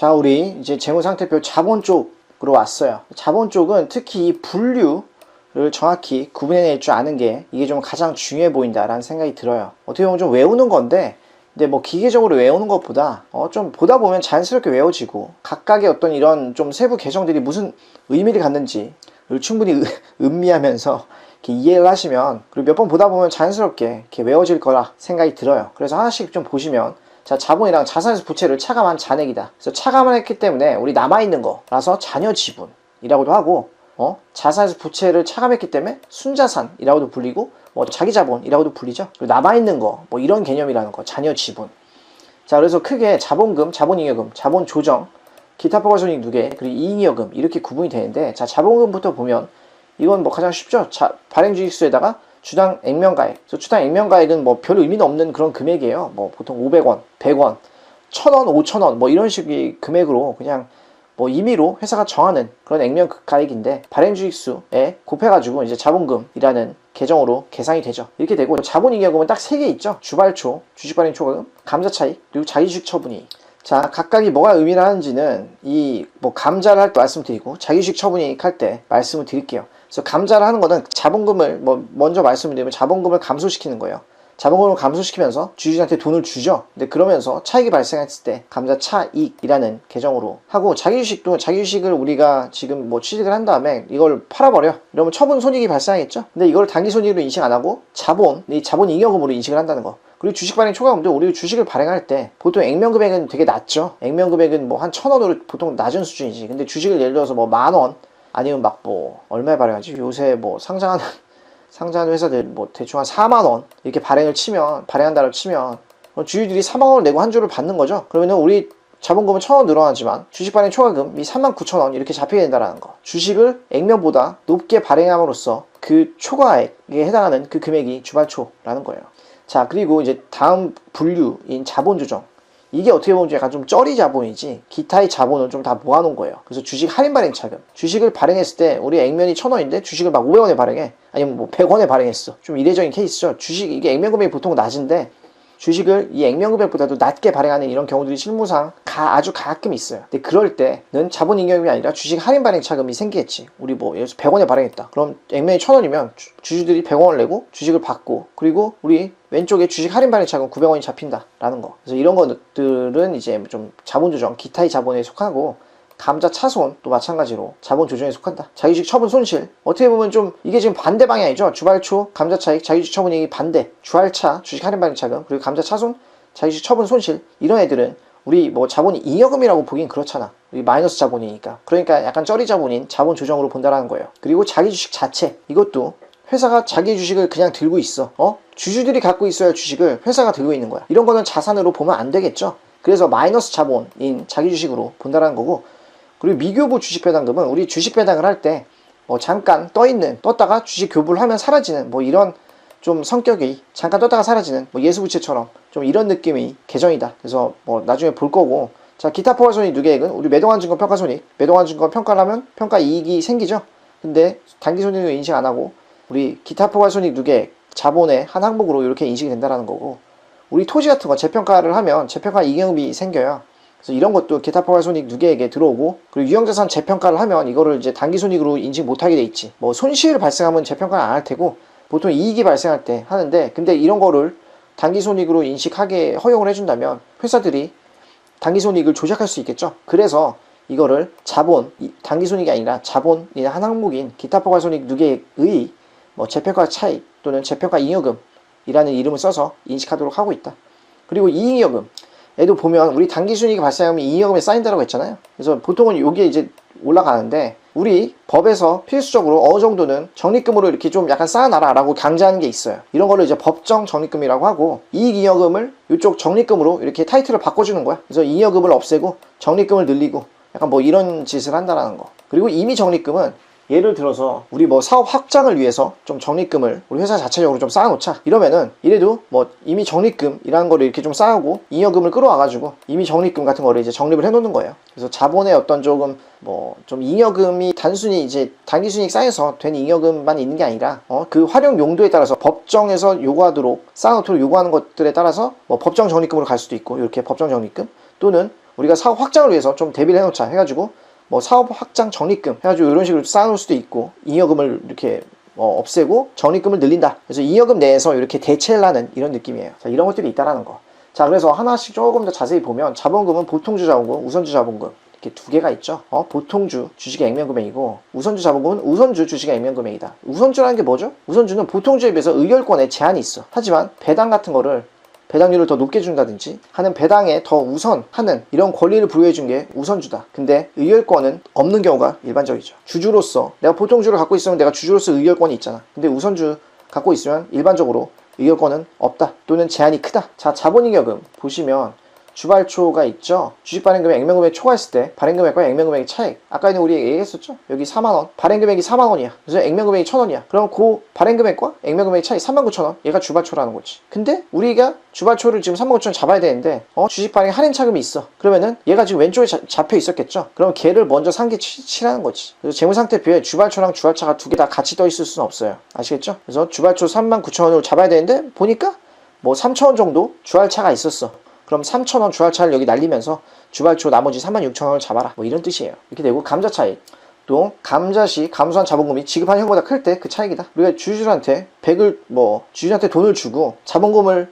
자, 우리 이제 재무상태표 자본 쪽으로 왔어요. 자본 쪽은 특히 이 분류를 정확히 구분해낼 줄 아는 게 이게 좀 가장 중요해 보인다라는 생각이 들어요. 어떻게 보면 좀 외우는 건데, 근데 뭐 기계적으로 외우는 것보다 좀 보다 보면 자연스럽게 외워지고, 각각의 어떤 이런 좀 세부 계정들이 무슨 의미를 갖는지를 충분히 음미하면서 이렇게 이해를 하시면, 그리고 몇 번 보다 보면 자연스럽게 이렇게 외워질 거라 생각이 들어요. 그래서 하나씩 좀 보시면, 자, 자본이랑 자산에서 부채를 차감한 잔액이다. 그래서 차감을 했기 때문에 우리 남아있는 거라서 잔여 지분이라고도 하고, 자산에서 부채를 차감했기 때문에 순자산이라고도 불리고, 뭐 자기 자본이라고도 불리죠. 그리고 남아있는 거, 뭐 이런 개념이라는 거, 잔여 지분. 자, 그래서 크게 자본금, 자본잉여금, 자본조정, 기타 포괄손익 누계, 그리고 이잉여금 이렇게 구분이 되는데, 자, 자본금부터 보면 이건 뭐 가장 쉽죠. 발행주식수에다가 주당 액면가액. 그래서 주당 액면가액은 뭐 별 의미는 없는 그런 금액이에요. 뭐 보통 500원, 100원, 1000원, 5000원 뭐 이런 식의 금액으로 그냥 뭐 임의로 회사가 정하는 그런 액면가액인데, 발행주식수에 곱해가지고 이제 자본금이라는 계정으로 계산이 되죠. 이렇게 되고, 자본잉여금은 딱 3개 있죠. 주발초, 주식발행 초과금, 감자차익, 그리고 자기주식 처분이익. 자, 각각이 뭐가 의미를 하는지는 이 뭐 감자를 할 때 말씀드리고, 자기주식 처분이익 할 때 말씀을 드릴게요. 그래서 감자를 하는 거는 자본금을 먼저 말씀을 드리면 자본금을 감소시키는 거예요. 자본금을 감소시키면서 주주한테 돈을 주죠. 근데 그러면서 차익이 발생했을 때 감자 차익이라는 계정으로 하고, 자기주식도 자기주식을 우리가 지금 뭐 취득을 한 다음에 이걸 팔아버려. 이러면 처분 손익이 발생하겠죠. 근데 이걸 단기 손익으로 인식 안 하고 이 자본 잉여금으로 인식을 한다는 거. 그리고 주식 발행 초과금도 우리 주식을 발행할 때 보통 액면 금액은 되게 낮죠. 액면 금액은 뭐 한 1000원으로 보통 낮은 수준이지. 근데 주식을 예를 들어서 뭐 10,000원 아니면 막 뭐 얼마에 발행하지? 요새 뭐 상장하는 회사들 뭐 대충 한 4만원 이렇게 발행한다고 치면 주주들이 4만원을 내고 한 주를 받는 거죠. 그러면은 우리 자본금은 1000원 늘어나지만 주식 발행 초과금이 39,000원 이렇게 잡히게 된다는 거. 주식을 액면보다 높게 발행함으로써 그 초과액에 해당하는 그 금액이 주발초라는 거예요. 자, 그리고 이제 다음 분류인 자본조정. 이게 어떻게 보면 약간 좀 쩌리 자본이지, 기타의 자본은 좀 다 모아놓은 거예요. 그래서 주식 할인 발행 차금. 주식을 발행했을 때 우리 액면이 1000원인데 주식을 막 500원에 발행해. 아니면 뭐 100원에 발행했어. 좀 이례적인 케이스죠. 주식, 이게 액면 금액이 보통 낮은데 주식을 이 액면 금액보다도 낮게 발행하는 이런 경우들이 실무상 아주 가끔 있어요. 근데 그럴 때는 자본잉여금이 아니라 주식 할인 발행 차금이 생기겠지. 우리 뭐 예를 들어서 100원에 발행했다. 그럼 액면이 1000원이면 주주들이 100원을 내고 주식을 받고, 그리고 우리 왼쪽에 주식 할인 발행 차금 900원이 잡힌다라는 거. 그래서 이런 것들은 이제 좀 자본조정, 기타의 자본에 속하고, 감자 차손도 마찬가지로 자본조정에 속한다. 자기주식 처분 손실. 어떻게 보면 좀 이게 지금 반대 방향이죠. 주발초, 감자 차익, 자기주식 처분이익이 반대. 주할차, 주식 할인 발행 차금, 그리고 감자 차손, 자기주식 처분 손실. 이런 애들은 우리 뭐 자본이 잉여금이라고 보긴 그렇잖아. 우리 마이너스 자본이니까. 그러니까 약간 쩌리 자본인 자본조정으로 본다라는 거예요. 그리고 자기주식 자체. 이것도 회사가 자기 주식을 그냥 들고 있어. 주주들이 갖고 있어야 주식을 회사가 들고 있는 거야. 이런 거는 자산으로 보면 안 되겠죠. 그래서 마이너스 자본인 자기 주식으로 본다라는 거고, 그리고 미교부 주식 배당금은 우리 주식 배당을 할 때 잠깐 떴다가 주식 교부를 하면 사라지는 뭐 이런 좀 성격이, 잠깐 떴다가 사라지는 뭐 예수부채처럼 좀 이런 느낌의 계정이다. 그래서 뭐 나중에 볼 거고. 자, 기타 포괄손익 누계액은 우리 매동한 증권 평가손익, 매동한 증권 평가를 하면 평가 이익이 생기죠. 근데 단기 손익을 인식 안 하고 우리 기타 포괄손익 누계액 자본의 한 항목으로 이렇게 인식이 된다는 거고, 우리 토지 같은 거 재평가를 하면 재평가 이익이 생겨요. 그래서 이런 것도 기타 포괄손익 누계액에 들어오고, 그리고 유형자산 재평가를 하면 이거를 이제 단기손익으로 인식 못하게 돼 있지. 뭐 손실 발생하면 재평가를 안 할 테고 보통 이익이 발생할 때 하는데, 근데 이런 거를 단기손익으로 인식하게 허용을 해준다면 회사들이 단기손익을 조작할 수 있겠죠. 그래서 이거를 단기손익이 아니라 자본이나 한 항목인 기타 포괄손익 누계액의 뭐 재평가 차익 또는 재평가 잉여금이라는 이름을 써서 인식하도록 하고 있다. 그리고 이잉여금, 얘도 보면 우리 단기순이익이 발생하면 이잉여금에 쌓인다라고 했잖아요. 그래서 보통은 여기에 이제 올라가는데, 우리 법에서 필수적으로 어느 정도는 적립금으로 이렇게 좀 약간 쌓아놔라 라고 강제하는 게 있어요. 이런 거를 이제 법정 적립금이라고 하고, 이익잉여금을 이쪽 적립금으로 이렇게 타이틀을 바꿔주는 거야. 그래서 잉여금을 없애고 적립금을 늘리고 약간 뭐 이런 짓을 한다라는 거. 그리고 임의 적립금은 예를 들어서 우리 뭐 사업 확장을 위해서 좀 적립금을 우리 회사 자체적으로 좀 쌓아놓자 이러면은, 이래도 뭐 이미 적립금이라는 거를 이렇게 좀 쌓고 잉여금을 끌어와가지고 이미 적립금 같은 거를 이제 적립을 해놓는 거예요. 그래서 자본의 어떤 조금 뭐 좀 잉여금이 단순히 이제 단기순이익 쌓여서 된 잉여금만 있는 게 아니라 그 활용 용도에 따라서 법정에서 요구하도록 쌓아놓도록 요구하는 것들에 따라서 뭐 법정 적립금으로 갈 수도 있고, 이렇게 법정 적립금 또는 우리가 사업 확장을 위해서 좀 대비를 해놓자 해가지고 뭐 사업 확장 적립금 해가지고 이런 식으로 쌓아놓을 수도 있고, 잉여금을 이렇게 없애고 적립금을 늘린다. 그래서 잉여금 내에서 이렇게 대체를 하는 이런 느낌이에요. 자, 이런 것들이 있다라는 거. 자, 그래서 하나씩 조금 더 자세히 보면 자본금은 보통주 자본금, 우선주 자본금 이렇게 두 개가 있죠. 보통주 주식의 액면금액이고, 우선주 자본금은 우선주 주식의 액면금액이다. 우선주라는 게 뭐죠? 우선주는 보통주에 비해서 의결권에 제한이 있어. 하지만 배당 같은 거를 배당률을 더 높게 준다든지 하는 배당에 더 우선하는 이런 권리를 부여해 준 게 우선주다. 근데 의결권은 없는 경우가 일반적이죠. 주주로서 내가 보통주를 갖고 있으면 내가 주주로서 의결권이 있잖아. 근데 우선주 갖고 있으면 일반적으로 의결권은 없다, 또는 제한이 크다. 자, 자본잉여금 보시면 주발초가 있죠. 주식 발행금액 액면금액 초과했을 때 발행금액과 액면금액의 차익, 아까는 우리 얘기했었죠. 여기 4만원, 발행금액이 4만원이야. 그래서 액면금액이 1,000원이야. 그럼 그 발행금액과 액면금액의 차익 39,000원, 얘가 주발초라는 거지. 근데 우리가 주발초를 지금 39,000원 잡아야 되는데 주식 발행 할인 차금이 있어. 그러면은 얘가 지금 왼쪽에 잡혀 있었겠죠. 그럼 걔를 먼저 상계 치라는 거지. 그래서 재무상태표에 주발초랑 주발차가 두 개 다 같이 떠 있을 수는 없어요. 아시겠죠? 그래서 주발초 39,000원으로 잡아야 되는데 보니까 뭐 3,000원 정도 주발차가 있었어. 그럼 3,000원 주발차를 여기 날리면서 주발초 나머지 36,000원을 잡아라, 뭐 이런 뜻이에요. 이렇게 되고, 감자 차익, 또 감자시 감소한 자본금이 지급한 현금보다 클 때 그 차익이다. 우리가 주주들한테 100을 주주한테 돈을 주고 자본을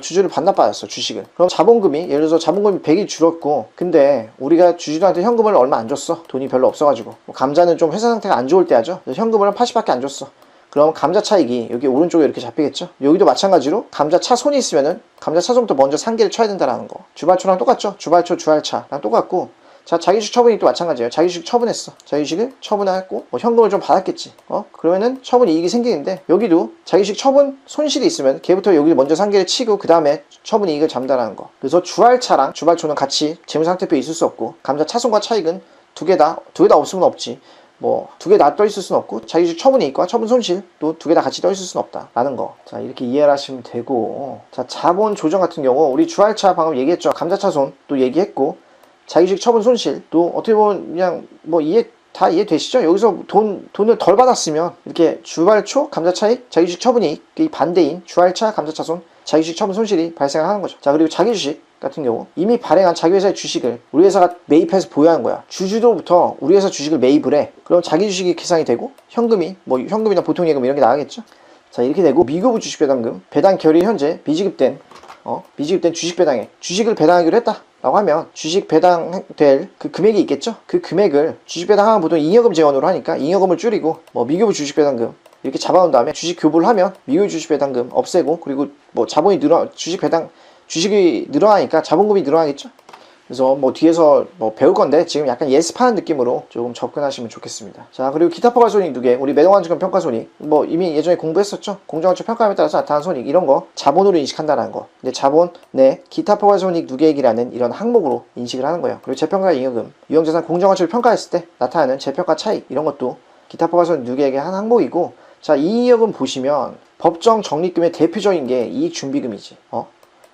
주주를 반납받았어, 주식을. 그럼 자본금이, 예를 들어서 자본금이 100이 줄었고, 근데 우리가 주주들한테 현금을 얼마 안 줬어. 돈이 별로 없어가지고. 감자는 좀 회사 상태가 안 좋을 때 하죠. 그래서 현금을 한 80밖에 안 줬어. 그럼 감자 차익이 여기 오른쪽에 이렇게 잡히겠죠. 여기도 마찬가지로 감자 차 손이 있으면은 감자 차종부터 먼저 상계를 쳐야 된다라는 거. 주발초랑 똑같죠. 주발초 주알차랑 똑같고, 자, 자기주식 처분이 또 마찬가지예요. 자기주식 처분했어. 자기주식을 처분했고 현금을 좀 받았겠지. 그러면은 처분 이익이 생기는데, 여기도 자기주식 처분 손실이 있으면 걔부터 여기 먼저 상계를 치고 그 다음에 처분 이익을 잡는다라는 거. 그래서 주알차랑 주발초는 같이 재무상태표에 있을 수 없고, 감자 차손과 차익은 두 개 다 없으면 없지. 두 개 다 떠 있을 수는 없고, 자기주식 처분 이익과 처분 손실 또 두 개 다 같이 떠 있을 수는 없다 라는 거. 자, 이렇게 이해를 하시면 되고, 자, 자본 조정 같은 경우 우리 주알차 방금 얘기했죠. 감자차손 또 얘기했고, 자기주식 처분 손실 또 어떻게 보면 그냥 다 이해되시죠? 여기서 돈을 덜 받았으면 이렇게 주발초 감자차익 자기주식 처분 이익, 이 반대인 주알차 감자차손 자기주식 처분 손실이 발생하는 거죠. 자, 그리고 자기주식 같은 경우 이미 발행한 자기 회사의 주식을 우리 회사가 매입해서 보유하는 거야. 주주로부터 우리 회사 주식을 매입을 해. 그럼 자기 주식이 계산이 되고 현금이나 보통예금 이런 게 나가겠죠. 자, 이렇게 되고, 미교부 주식 배당금 배당 결의 현재 미지급된 주식 배당액, 주식을 배당하기로 했다 라고 하면 주식 배당될 그 금액이 있겠죠. 그 금액을 주식 배당하면 보통 잉여금 재원으로 하니까 잉여금을 줄이고 미교부 주식 배당금 이렇게 잡아놓은 다음에 주식 교부를 하면 미교부 주식 배당금 없애고, 그리고 자본이 주식이 늘어나니까 자본금이 늘어나겠죠. 그래서 뒤에서 배울 건데 지금 약간 예습하는 느낌으로 조금 접근하시면 좋겠습니다. 자, 그리고 기타 포괄손익 누계, 우리 매동환증권 평가손익 이미 예전에 공부했었죠. 공정원칙 평가함에 따라서 나타난 손익, 이런 거 자본으로 인식한다는 거. 근데 자본 내 기타 포괄손익 누계액이라는 이런 항목으로 인식을 하는 거예요. 그리고 재평가 잉여금, 유형자산 공정원칙을 평가했을 때 나타나는 재평가 차익, 이런 것도 기타 포괄손익 누계액의 한 항목이고, 자, 이익여금 보시면 법정 적립금의 대표적인 게 이익준비금이지.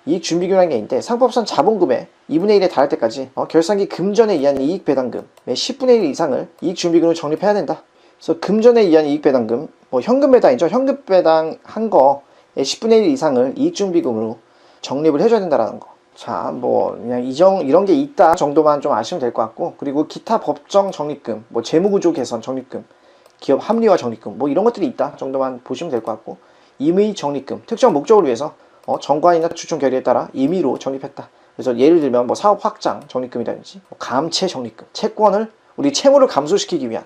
이익준비금이라는 게 있는데, 상법상 자본금의 2분의 1에 달할 때까지 결산기 금전에 의한 이익배당금의 10분의 1 이상을 이익준비금으로 적립해야 된다. 그래서 금전에 의한 이익배당금, 현금 배당이죠. 현금 배당 한 거의 10분의 1 이상을 이익준비금으로 적립을 해줘야 된다라는 거. 자, 그냥 이런 게 있다 정도만 좀 아시면 될 것 같고, 그리고 기타 법정 적립금, 재무구조 개선 적립금, 기업 합리화 적립금, 이런 것들이 있다 정도만 보시면 될 것 같고, 임의 적립금, 특정 목적을 위해서 정관이나 추천 결의에 따라 임의로 적립했다. 그래서 예를 들면 사업 확장 적립금이라든지 감채 적립금, 채권을 우리 채무를 감소시키기 위한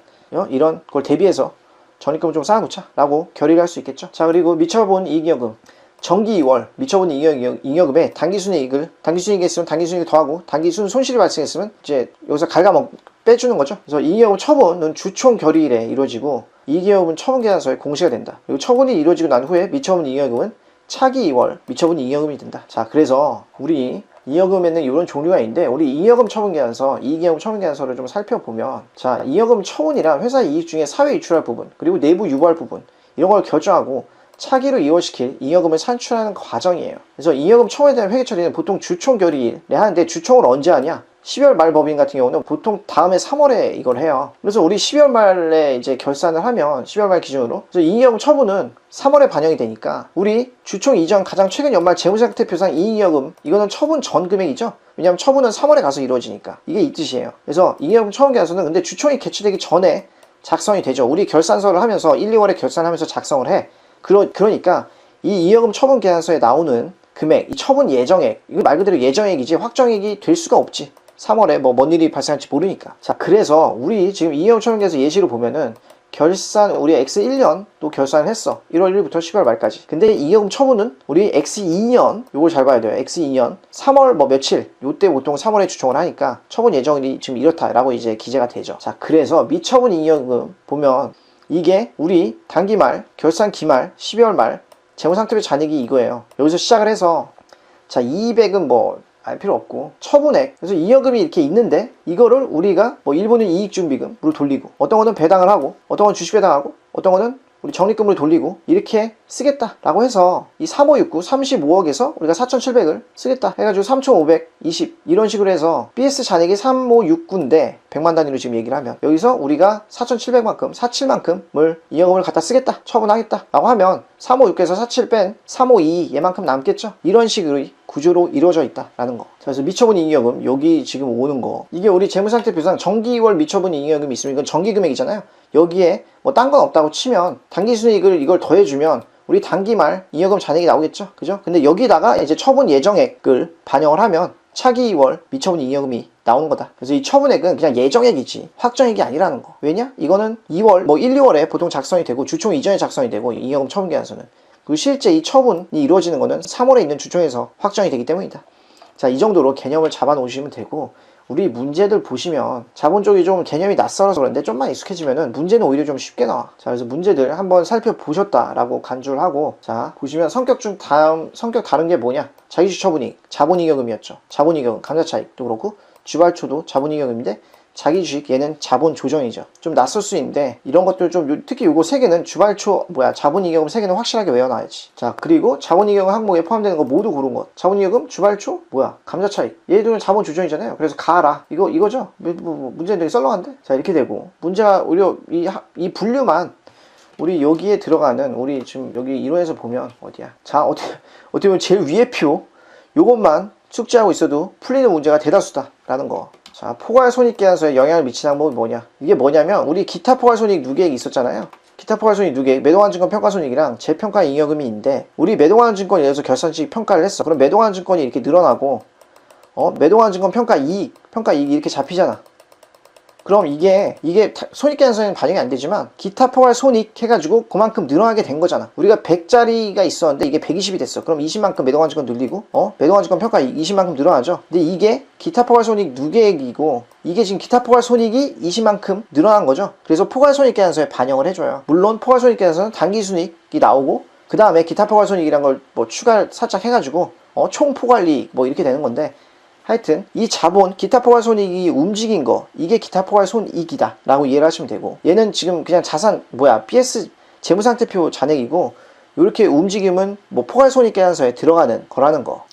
이런 걸 대비해서 적립금을 좀 쌓아놓자 라고 결의를 할 수 있겠죠. 자, 그리고 미처본 이익여금, 정기 2월 미처본 잉여금에 단기순이익이 있으면 단기순이익을 더하고, 단기순 손실이 발생했으면 이제 여기서 빼주는 거죠. 그래서 이익여금 처분은 주총 결의일에 이루어지고, 이익여금은 처분계산서에 공시가 된다. 그리고 처분이 이루어지고 난 후에 미처분 이익여금은 차기 2월 미처분 이익여금이 된다. 자, 그래서 우리 이익여금에는 이런 종류가 있는데, 우리 이익여금 처분계산서, 이익여금 처분계산서를 좀 살펴보면, 자, 이익여금 처분이란 회사 이익 중에 사회 유출할 부분, 그리고 내부 유보할 부분, 이런 걸 결정하고 차기로 이월시킬 이익여금을 산출하는 과정이에요. 그래서 이익여금 처분에 대한 회계 처리는 보통 주총 결의일에 하는데, 주총을 언제 하냐? 12월 말 법인 같은 경우는 보통 다음에 3월에 이걸 해요. 그래서 우리 12월 말에 이제 결산을 하면 12월 말 기준으로 그래서 잉여금 처분은 3월에 반영이 되니까 우리 주총 이전 가장 최근 연말 재무상태표상 잉여금 이거는 처분 전 금액이죠. 왜냐하면 처분은 3월에 가서 이루어지니까 이게 이 뜻이에요. 그래서 잉여금 처분 계산서는 근데 주총이 개최되기 전에 작성이 되죠. 우리 결산서를 하면서 1, 2월에 결산하면서 작성을 해. 그러니까 이 잉여금 처분 계산서에 나오는 금액, 이 처분 예정액, 이거 말 그대로 예정액이지 확정액이 될 수가 없지. 3월에 뭐 뭔 일이 발생할지 모르니까. 자, 그래서 우리 지금 잉여금 처분 계산서 예시로 보면은 결산 우리 X1년 또 결산을 했어. 1월 1일부터 12월 말까지. 근데 잉여금 처분은 우리 X2년 요걸 잘 봐야 돼요. X2년 3월 뭐 며칠 요때 보통 3월에 주총을 하니까 처분 예정일이 지금 이렇다라고 이제 기재가 되죠. 자, 그래서 미처분 잉여금 보면 이게 우리 단기말 결산 기말 12월 말 재무상태표 잔액이 이거예요. 여기서 시작을 해서 자 200은 뭐 알 필요 없고 처분액 그래서 잉여금이 이렇게 있는데 이거를 우리가 뭐 일본은 이익준비금으로 돌리고 어떤 거는 배당을 하고 어떤 건 주식 배당하고 어떤 거는 우리 적립금으로 돌리고 이렇게 쓰겠다라고 해서 이 3569 35억에서 우리가 4,700을 쓰겠다 해가지고 3,520 이런 식으로 해서 BS 잔액이 3569인데 100만 단위로 지금 얘기를 하면 여기서 우리가 4,700만큼 47만큼을 잉여금을 갖다 쓰겠다 처분하겠다 라고 하면 356에서 47 뺀 352 얘만큼 남겠죠. 이런 식으로 구조로 이루어져 있다라는 거. 그래서 미처분 잉여금 여기 지금 오는 거 이게 우리 재무상태표상 정기 2월 미처분 잉여금이 있으면 이건 정기 금액이잖아요. 여기에 뭐 딴 건 없다고 치면 당기순이익을 이걸 더해주면 우리 단기말 잉여금 잔액이 나오겠죠. 그죠? 근데 여기다가 이제 처분 예정액을 반영을 하면 차기 2월 미처분 잉여금이 나오는 거다. 그래서 이 처분액은 그냥 예정액이지 확정액이 아니라는 거. 왜냐? 이거는 2월 뭐 1, 2월에 보통 작성이 되고 주총 이전에 작성이 되고 잉여금 처분 계산서는 그리고 실제 이 처분이 이루어지는 거는 3월에 있는 주총에서 확정이 되기 때문이다. 자, 이 정도로 개념을 잡아 놓으시면 되고 우리 문제들 보시면 자본 쪽이 좀 개념이 낯설어서 그런데 좀만 익숙해지면은 문제는 오히려 좀 쉽게 나와. 자, 그래서 문제들 한번 살펴보셨다라고 간주를 하고 자, 보시면 성격 중 성격 다른 게 뭐냐? 자기주식 처분이익, 자본잉여금이었죠. 자본잉여금, 감자차익도 그렇고 주발초도 자본잉여금인데 자기주식 얘는 자본 조정이죠. 좀 낯설 수 있는데 이런 것들 좀 특히 요거 세 개는 주발초 자본잉여금 세 개는 확실하게 외워놔야지. 자, 그리고 자본잉여금 항목에 포함되는 거 모두 고른 것. 자본잉여금, 주발초, 감자차익. 얘들은 자본 조정이잖아요. 그래서 가라. 이거죠. 문제는 되게 썰렁한데. 자, 이렇게 되고 문제가 오히려 이 분류만 우리 여기에 들어가는 우리 지금 여기 이론에서 보면 어디야? 자, 어떻게 보면 제일 위에 표 요것만 숙지하고 있어도 풀리는 문제가 대다수다라는 거. 자, 포괄손익계산서에 영향을 미치는 항목은 뭐냐? 이게 뭐냐면 우리 기타 포괄손익 누계액이 있었잖아요. 기타 포괄손익 누계액, 매도환증권 평가손익이랑 재평가 잉여금이 있는데 우리 매도환증권 예를 들어서 결산직 평가를 했어. 그럼 매도환증권이 이렇게 늘어나고 매도환증권 평가 이익 이렇게 잡히잖아. 그럼 이게 손익계산서에는 반영이 안 되지만 기타 포괄 손익 해가지고 그만큼 늘어나게 된 거잖아. 우리가 100짜리가 있었는데 이게 120이 됐어. 그럼 20만큼 매도환증권 늘리고 매도환증권 평가 20만큼 늘어나죠. 근데 이게 기타 포괄 손익 누계액이고 이게 지금 기타 포괄 손익이 20만큼 늘어난 거죠. 그래서 포괄 손익계산서에 반영을 해줘요. 물론 포괄 손익계산서는 단기 순이익이 나오고 그 다음에 기타 포괄 손익이란 걸 뭐 추가를 살짝 해가지고 총 포괄이익 뭐 이렇게 되는 건데 하여튼 이 자본 기타 포괄 손익이 움직인 거 이게 기타 포괄 손익이다 라고 이해를 하시면 되고 얘는 지금 그냥 자산 BS 재무상태표 잔액이고 이렇게 움직임은 뭐 포괄 손익 계산서에 들어가는 거라는 거.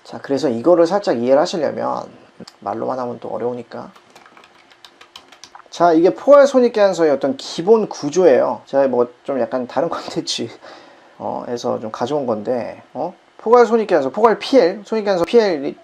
자, 그래서 이거를 살짝 이해를 하시려면 말로만 하면 또 어려우니까 자, 이게 포괄 손익 계산서의 어떤 기본 구조예요. 제가 뭐 좀 약간 다른 콘텐츠 에서 좀 가져온 건데 포괄 손익계산서, 포괄 PL, 손익계산서 PL,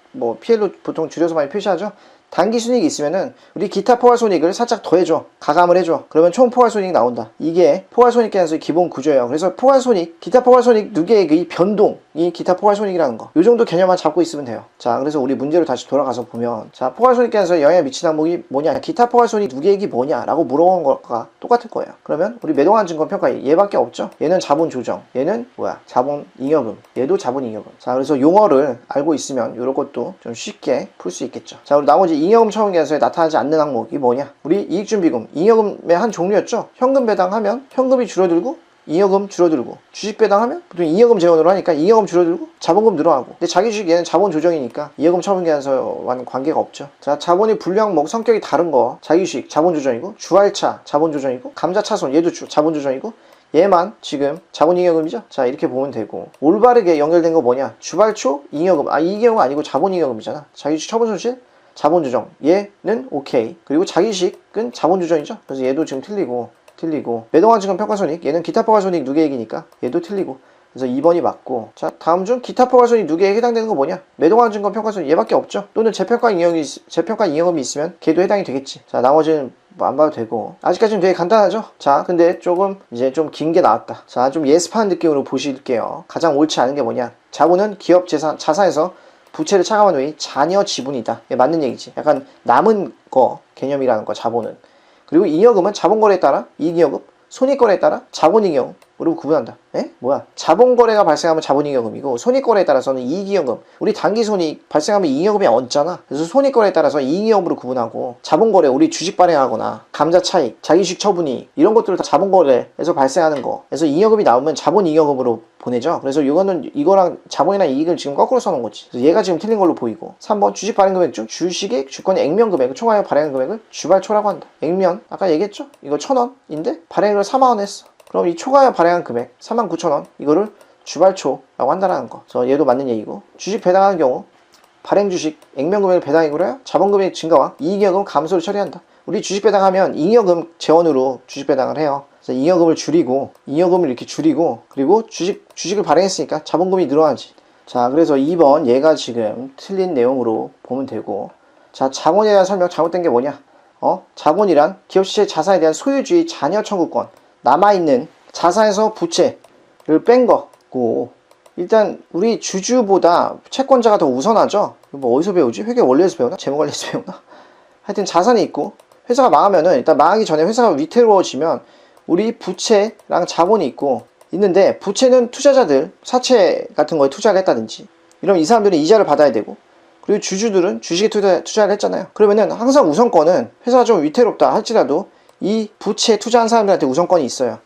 PL로 보통 줄여서 많이 표시하죠. 단기 순이익이 있으면은 우리 기타 포괄 손익을 살짝 더해줘. 가감을 해줘. 그러면 총 포괄 손익이 나온다. 이게 포괄 손익계산서의 기본 구조예요. 그래서 포괄 손익, 기타 포괄 손익 누계액의 변동이 기타 포괄 손익이라는 거. 이 정도 개념만 잡고 있으면 돼요. 자, 그래서 우리 문제로 다시 돌아가서 보면 자, 포괄 손익계산서에 영향을 미치는 항목이 뭐냐? 기타 포괄 손익 누계액이 뭐냐라고 물어본 것과 똑같을 거예요. 그러면 우리 매도환증권 평가액 얘밖에 없죠. 얘는 자본 조정, 얘는 자본 잉여금, 얘도 자본 잉여금. 자, 그래서 용어를 알고 있으면 이런 것도 좀 쉽게 풀 수 있겠죠. 자, 그리고 나머지 잉여금 처분계산서에 나타나지 않는 항목이 뭐냐? 우리 이익준비금, 잉여금의 한 종류였죠. 현금 배당하면 현금이 줄어들고 잉여금 줄어들고 주식 배당하면 보통 잉여금 재원으로 하니까 잉여금 줄어들고 자본금 늘어나고 근데 자기주식 얘는 자본 조정이니까 잉여금 처분계산서와는 관계가 없죠. 자, 자본이 분류 항목 성격이 다른 거 자기주식 자본 조정이고 주할차 자본 조정이고 감자차손 얘도 자본 조정이고 얘만 지금 자본잉여금이죠. 자, 이렇게 보면 되고 올바르게 연결된 거 뭐냐? 주발초 잉여금 잉여금 아니고 자본잉여금이잖아. 자기주식 처분손실 자본 조정 얘는 오케이. 그리고 자기식은 자본 조정이죠. 그래서 얘도 지금 틀리고 매도환증권 평가손익 얘는 기타 포괄손익 누계액이니까 얘도 틀리고. 그래서 2번이 맞고. 자, 다음 중 기타 포괄손익 누계액에 해당되는 거 뭐냐? 매도환증권 평가손익 얘밖에 없죠. 또는 재평가 잉여금이 있으면 걔도 해당이 되겠지. 자, 나머지는 뭐 안 봐도 되고. 아직까지는 되게 간단하죠. 자, 근데 조금 이제 좀 긴 게 나왔다. 자, 좀 예습하는 느낌으로 보실게요. 가장 옳지 않은 게 뭐냐? 자본은 기업 자산에서 부채를 차감한 후에 잔여 지분이다. 이게 맞는 얘기지. 약간 남은 거 개념이라는 거, 자본은. 그리고 잉여금은 자본거래에 따라 이익잉여금, 손익거래에 따라 자본잉여금으로 구분한다. 에? 뭐야? 자본거래가 발생하면 자본잉여금이고 손익거래에 따라서는 이익잉여금. 우리 단기손익 발생하면 이익잉여금이 얹잖아. 그래서 손익거래에 따라서 이익잉여금으로 구분하고, 자본거래, 우리 주식 발행하거나 감자차익, 자기주식 처분이익 이런 것들을 다 자본거래에서 발생하는 거. 그래서 잉여금이 나오면 자본잉여금으로 보내죠. 그래서 이거랑 자본이나 이익을 지금 거꾸로 써놓은 거지. 그래서 얘가 지금 틀린 걸로 보이고. 3번 주식 발행 금액 중 주식의 주권의 액면 금액을 총하여 발행 금액을 주발초라고 한다. 액면 아까 얘기했죠? 이거 1,000원인데 발행을 4만원 했어. 그럼 이 초과하여 발행한 금액 49,000원 이거를 주발초라고 한다는 거. 그래서 얘도 맞는 얘기고. 주식 배당하는 경우 발행 주식 액면 금액을 배당액으로 해요. 자본 금액 증가와 이익잉여금 감소를 처리한다. 우리 주식 배당하면 잉여금 재원으로 주식 배당을 해요. 그래서 잉여금을 이렇게 줄이고, 그리고 주식을 발행했으니까 자본금이 늘어나지. 자, 그래서 2번 얘가 지금 틀린 내용으로 보면 되고. 자, 자본에 대한 설명 잘못된 게 뭐냐? 자본이란 기업 시체 자산에 대한 소유주의 잔여 청구권, 남아있는 자산에서 부채를 뺀 거고, 일단 우리 주주보다 채권자가 더 우선하죠. 뭐 어디서 배우지? 회계 원리에서 배우나? 재무관리에서 배우나? 하여튼 자산이 있고, 회사가 망하면은, 일단 망하기 전에 회사가 위태로워지면 우리 부채랑 자본이 있는데, 부채는 투자자들 사채 같은 거에 투자를 했다든지 이러면 이 사람들은 이자를 받아야 되고, 그리고 주주들은 주식에 투자를 했잖아요. 그러면은 항상 우선권은, 회사가 좀 위태롭다 할지라도 이 부채에 투자한 사람들한테 우선권이 있어요.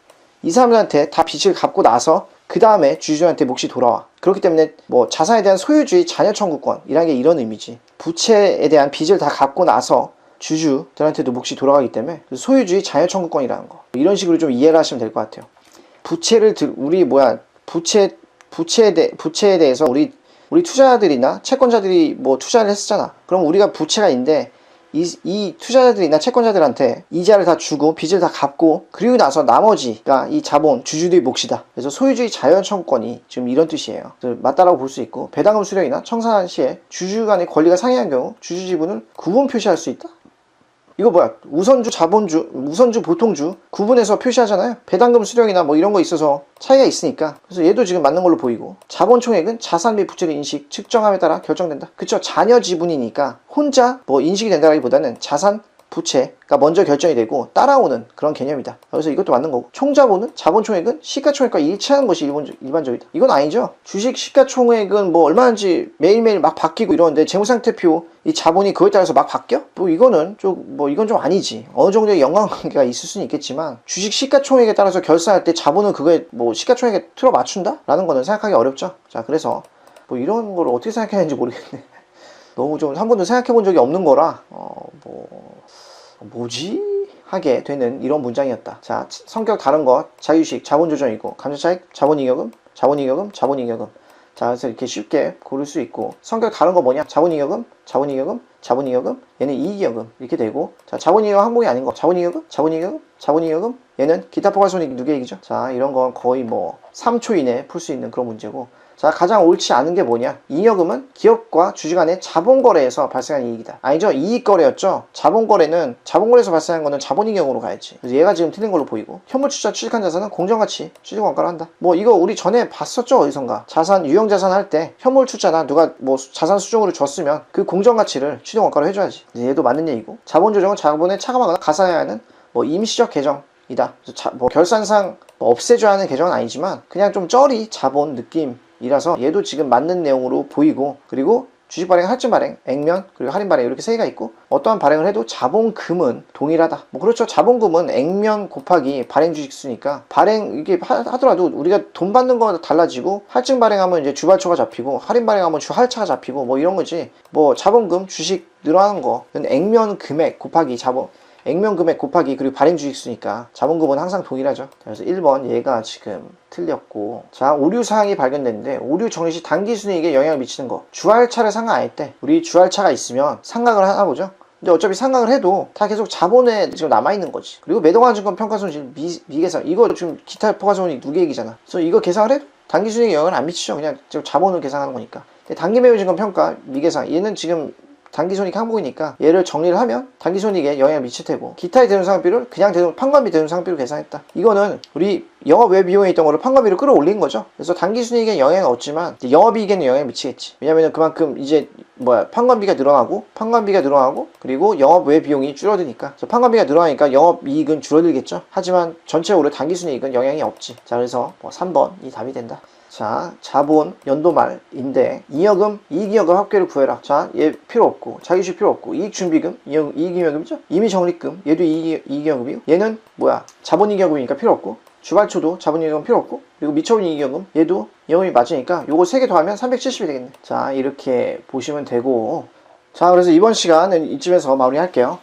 이 사람들한테 다 빚을 갚고 나서 그 다음에 주주한테 몫이 돌아와. 그렇기 때문에 뭐 자산에 대한 소유주의 잔여 청구권이라는 게 이런 의미지. 부채에 대한 빚을 다 갚고 나서 주주들한테도 몫이 돌아가기 때문에 소유주의 잔여 청구권이라는 거. 이런 식으로 좀 이해를 하시면 될 것 같아요. 부채에 대해서 우리 투자자들이나 채권자들이 뭐 투자를 했었잖아. 그럼 우리가 부채가 있는데 이 투자자들이나 채권자들한테 이자를 다 주고 빚을 다 갚고, 그리고 나서 나머지가 이 자본 주주들의 몫이다. 그래서 소유주의 자연 청구권이 지금 이런 뜻이에요. 맞다라고 볼 수 있고, 배당금 수령이나 청산한 시에 주주 간의 권리가 상이한 경우 주주 지분을 구분 표시할 수 있다. 이거 뭐야? 우선주, 자본주, 우선주, 보통주 구분해서 표시하잖아요. 배당금 수령이나 뭐 이런 거 있어서 차이가 있으니까. 그래서 얘도 지금 맞는 걸로 보이고, 자본 총액은 자산 및 부채를 인식, 측정함에 따라 결정된다. 그쵸? 잔여 지분이니까 혼자 뭐 인식이 된다기보다는 자산, 부채가 먼저 결정이 되고 따라오는 그런 개념이다. 그래서 이것도 맞는 거고, 총자본은, 자본 총액은 시가총액과 일치하는 것이 일반적이다. 이건 아니죠. 주식 시가총액은 뭐 얼마인지 매일매일 막 바뀌고 이러는데 재무상태표 이 자본이 그거에 따라서 막 바뀌어? 뭐 이건 좀 아니지. 어느 정도의 연관관계가 있을 수는 있겠지만, 주식 시가총액에 따라서 결산할 때 자본은 그거에 뭐 시가총액에 틀어 맞춘다? 라는 거는 생각하기 어렵죠. 자, 그래서 뭐 이런 걸 어떻게 생각해야 하는지 모르겠네. 너무 좀 한 번도 생각해 본 적이 없는 거라 뭐지? 하게 되는 이런 문장이었다. 자, 성격 다른 것, 자유식, 자본조정이고, 감자차익, 자본잉여금. 자, 그래서 이렇게 쉽게 고를 수 있고, 성격 다른 거 뭐냐? 자본잉여금, 얘는 이익잉여금 이렇게 되고, 자, 자본잉여금 항목이 아닌 거, 자본잉여금, 얘는 기타 포괄손익 누계액이죠. 자, 이런 건 거의 뭐 3초 이내에 풀 수 있는 그런 문제고. 자, 가장 옳지 않은 게 뭐냐? 잉여금은 기업과 주주 간의 자본거래에서 발생한 이익이다. 아니죠? 이익거래였죠? 자본거래에서 발생한 거는 자본잉여금으로 가야지. 그래서 얘가 지금 틀린 걸로 보이고, 현물투자 취득한 자산은 공정가치 취득원가를 한다. 뭐 이거 우리 전에 봤었죠? 어디선가. 유형자산 할 때 현물투자나 누가 뭐 자산 수중으로 줬으면 그 공정가치를 취득원가로 해줘야지. 얘도 맞는 얘기고, 자본조정은 자본에 차감하거나 가산해야 하는 뭐 임시적 개정이다. 뭐 결산상 뭐 없애줘야 하는 개정은 아니지만 그냥 좀 쩌리 자본 느낌 이라서 얘도 지금 맞는 내용으로 보이고, 그리고 주식 발행, 할증 발행, 액면, 그리고 할인 발행 이렇게 세 개가 있고, 어떠한 발행을 해도 자본금은 동일하다. 뭐 그렇죠. 자본금은 액면 곱하기 발행 주식수니까, 발행 이게 하더라도 우리가 돈 받는 거마다 달라지고, 할증 발행하면 이제 주발초가 잡히고, 할인 발행하면 주할차가 잡히고 뭐 이런 거지. 뭐 자본금, 주식 늘어나는 거, 액면 금액 곱하기 액면 금액 곱하기 그리고 발행 주식수니까 자본금은 항상 동일하죠. 그래서 1번 얘가 지금 틀렸고, 자, 오류사항이 발견됐는데 오류 정리 시 당기순이익에 영향을 미치는 거, 주할차를 상각 안 했대. 우리 주할차가 있으면 상각을 하나 보죠. 근데 어차피 상각을 해도 다 계속 자본에 지금 남아있는 거지. 그리고 매도가증권 평가손실 미계산, 이거 지금 기타 포괄손익 누계액이잖아. 그래서 이거 계산을 해도 당기순이익에 영향을 안 미치죠. 그냥 지금 자본을 계산하는 거니까. 근데 단기매매증권 평가 미계산, 얘는 지금 당기손익 항목이니까 얘를 정리를 하면 당기손익에 영향을 미칠 테고, 기타의 대손상비를 그냥 판관비 대손상비로 계산했다. 이거는 우리 영업 외 비용에 있던 거를 판관비로 끌어올린 거죠. 그래서 당기순이익에 영향은 없지만 영업이익에는 영향을 미치겠지. 왜냐면 그만큼 이제 판관비가 늘어나고 그리고 영업 외 비용이 줄어드니까. 그래서 판관비가 늘어나니까 영업이익은 줄어들겠죠. 하지만 전체적으로 당기순이익은 영향이 없지. 자, 그래서 3번이 답이 된다. 자, 자본 연도말인데 이익이익금 합계를 구해라. 자, 얘 필요 없고, 자기주식 필요 없고, 이익준비금, 이익이익금이죠. 임의적립금, 얘도 이익이익금이고, 얘는 자본이익이익금이니까 필요 없고, 주발초도 자본이익금 필요 없고, 그리고 미처분이익금, 얘도 이익금이 맞으니까 요거 3개 더하면 370이 되겠네. 자, 이렇게 보시면 되고, 자, 그래서 이번 시간은 이쯤에서 마무리할게요.